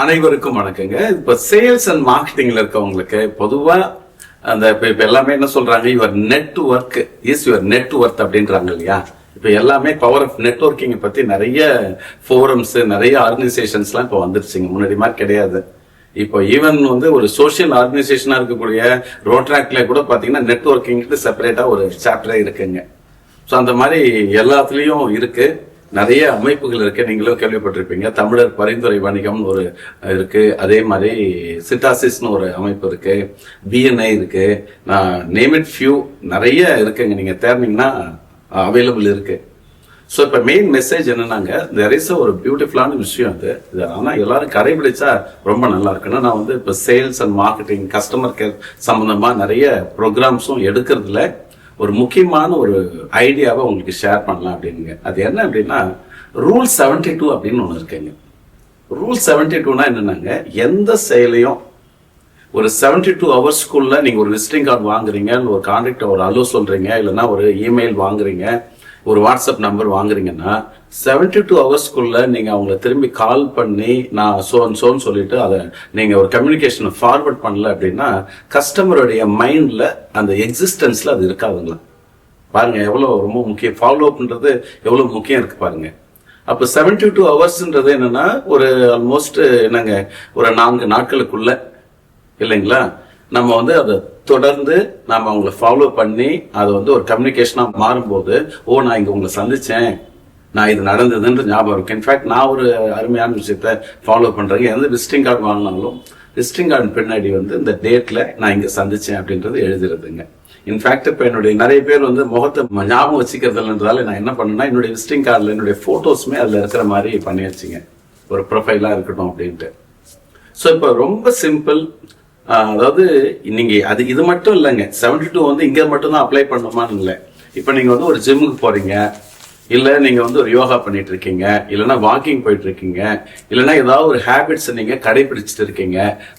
அனைவருக்கும் வணக்கங்க. இப்ப சேல்ஸ் அண்ட் மார்க்கெட்டிங்ல இருக்கவங்களுக்கு பொதுவா அந்த இப்ப எல்லாமே என்ன சொல்றாங்க, your network is your network அப்படின்றாங்க இல்லையா. இப்ப எல்லாமே பவர் ஆஃப் நெட்வொர்க்கிங் பத்தி நிறைய ஃபோரம்ஸ், நிறைய ஆர்கனைசேஷன்ஸ் எல்லாம் இப்ப வந்துருச்சுங்க. முன்னாடி மாதிரி கிடையாது. இப்போ ஈவன் ஒரு சோசியல் ஆர்கனைசேஷனா இருக்கக்கூடிய ரோட்ராக்ல கூட பாத்தீங்கன்னா நெட்வொர்க்கிங்க்கு செப்பரேட்டா ஒரு சாப்டரே இருக்குங்க. ஸோ அந்த மாதிரி எல்லாத்துலயும் இருக்கு. நிறைய அமைப்புகள் இருக்கு, நீங்களும் கேள்விப்பட்டிருப்பீங்க. தமிழர் பரிந்துரை வணிகம்னு ஒரு இருக்கு, அதே மாதிரி சிட்டாசிஸ்னு ஒரு அமைப்பு இருக்கு, பிஎன்ஐ இருக்கு, நேம் இட் ஃபியூ நிறைய இருக்குங்க. நீங்க தேர்ந்தீங்கன்னா அவைலபிள் இருக்கு. ஸோ இப்போ மெயின் மெசேஜ் என்னன்னாங்க, தெர் இஸ் ஒரு பியூட்டிஃபுல்லான விஷயம் அது. ஆனால் எல்லாரும் கடைபிடிச்சா ரொம்ப நல்லா இருக்குன்னா, நான் இப்போ sales and marketing, customer care சம்பந்தமா நிறைய ப்ரோக்ராம்ஸும் எடுக்கிறதுல ஒரு முக்கியமான ஒரு ஐடியாவை உங்களுக்கு ஷேர் பண்ணலாம் அப்படின்னுங்க. அது என்ன அப்படின்னா, ரூல் 72 அப்படின்னு ஒன்று இருக்குங்க. ரூல் 72னா என்னன்னாங்க, எந்த செயலையும் ஒரு 72 ஹவர்ஸ்க்குள்ள நீங்க ஒரு விசிட்டிங் கார்டு வாங்குறீங்க, ஒரு கான்டாக்ட் ஒரு அலோ சொல்றீங்க, இல்லைன்னா ஒரு இமெயில் வாங்குறீங்க, ஒரு வாட்ஸ்அப் நம்பர் வாங்குறீங்கன்னா 72 ஹவர்ஸ்க்குள்ள நீங்க அவங்களை திரும்பி கால் பண்ணி நான் சோன்னு சொல்லிட்டு அதை நீங்க ஒரு கம்யூனிகேஷனை ஃபார்வர்ட் பண்ணல அப்படின்னா கஸ்டமருடைய மைண்ட்ல அந்த எக்ஸிஸ்டன்ஸ்ல அது இருக்காதுங்களா. பாருங்க எவ்வளவு ரொம்ப முக்கியம், ஃபாலோ அப்ன்றது எவ்வளவு முக்கியம் இருக்கு பாருங்க. அப்ப 72 ஹவர்ஸ்ன்றது என்னன்னா ஒரு ஆல்மோஸ்ட் என்னங்க ஒரு 4 நாட்களுக்குள்ள இல்லைங்களா, நம்ம அதை தொடர்ந்து நாம அவங்களை ஃபாலோ பண்ணி அது ஒரு கம்யூனிகேஷனா மாறும்போது, ஓ நான் இங்க உங்களை சந்திச்சேன், நான் இது நடந்ததுன்ற ஞாபகம் இருக்கு. இன்ஃபேக்ட் நான் ஒரு அருமையான விஷயத்த ஃபாலோ பண்றேங்க. எந்த விசிட்டிங் கார்டு வாங்கினாலும் விசிட்டிங் கார்டு பின்னாடி இந்த டேட்ல நான் இங்க சந்திச்சேன் அப்படின்றது எழுதுறதுங்க. இன்ஃபேக்ட் இப்ப என்னுடைய நிறைய பேர் முகத்தை ஞாபகம் வச்சுக்கிறதுன்றதால நான் என்ன பண்ணேன்னா, என்னுடைய விசிட்டிங் கார்டுல என்னுடைய போட்டோஸுமே அதுல இருக்கிற மாதிரி பண்ணி வச்சுங்க, ஒரு ப்ரொஃபைலா இருக்கட்டும் அப்படின்ட்டு. ஸோ இப்போ ரொம்ப சிம்பிள். அதாவது நீங்க இது மட்டும் இல்லைங்க, 72 இங்க மட்டும் தான் அப்ளை பண்ணணுமான்னு இல்லை. இப்ப நீங்க ஒரு ஜிம்முக்கு போறீங்க, இல்ல நீங்க ஒரு யோகா பண்ணிட்டு இருக்கீங்க, இல்லைன்னா வாக்கிங் போயிட்டு இருக்கீங்க, இல்லைன்னா ஏதாவது ஒரு ஹேபிட்ஸ் நீங்க கடைபிடிச்சிட்டு இருக்கீங்க.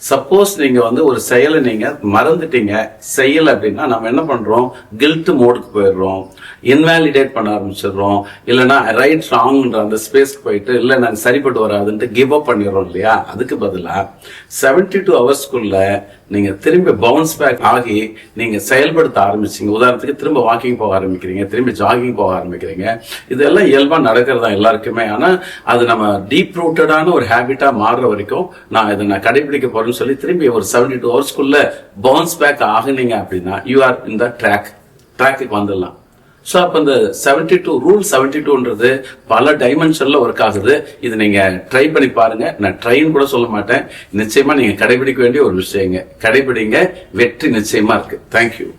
சப்போஸ் நீங்க ஒரு செயலை நீங்க மறந்துட்டீங்க செய்யல அப்படின்னா நம்ம என்ன பண்றோம், கில்ட் மோடுக்கு போயிடுறோம், இன்வாலிடேட் பண்ண ஆரம்பிச்சிடுறோம், இல்லைன்னா ரைட் ராங்ன்ற அந்த ஸ்பேஸ்க்கு போயிட்டு இல்ல நாங்க சரிப்பட்டு வராதுன்ட்டு கிவ் அப் பண்ணிடுறோம் இல்லையா. அதுக்கு பதிலா 72 ஹவர்ஸ்க்குள்ள நீங்க திரும்பி பவுன்ஸ் பேக் ஆகி நீங்க செயல்படுத்த ஆரம்பிச்சீங்க. உதாரணத்துக்கு திரும்ப வாக்கிங் போக ஆரம்பிக்கிறீங்க, திரும்பி ஜாகிங் போக ஆரம்பிக்கிறீங்க. இதெல்லாம் இயல்பா நடக்கிறதா எல்லாருக்குமே. ஆனா அது நம்ம டீப் ரூட்டடான ஒரு ஹேபிட்டா மாறுற வரைக்கும் நான் கடைபிடிக்க போறேன்னு சொல்லி திரும்பி ஒரு 72 ஹவர்ஸ்க்குள்ள பவுன்ஸ் பேக் ஆகுனீங்க அப்படின்னா you are in the track வந்துடலாம். ஸோ அப்போ இந்த 72 ரூல் 72ன்றது பல டைமென்ஷன்ல ஒர்க் ஆகுது. இது நீங்க ட்ரை பண்ணி பாருங்க. நான் ட்ரைன்னு கூட சொல்ல மாட்டேன், நிச்சயமா நீங்க கடைபிடிக்க வேண்டிய ஒரு விஷயங்க. கடைபிடிங்க, வெற்றி நிச்சயமா இருக்கு. தேங்க்யூ.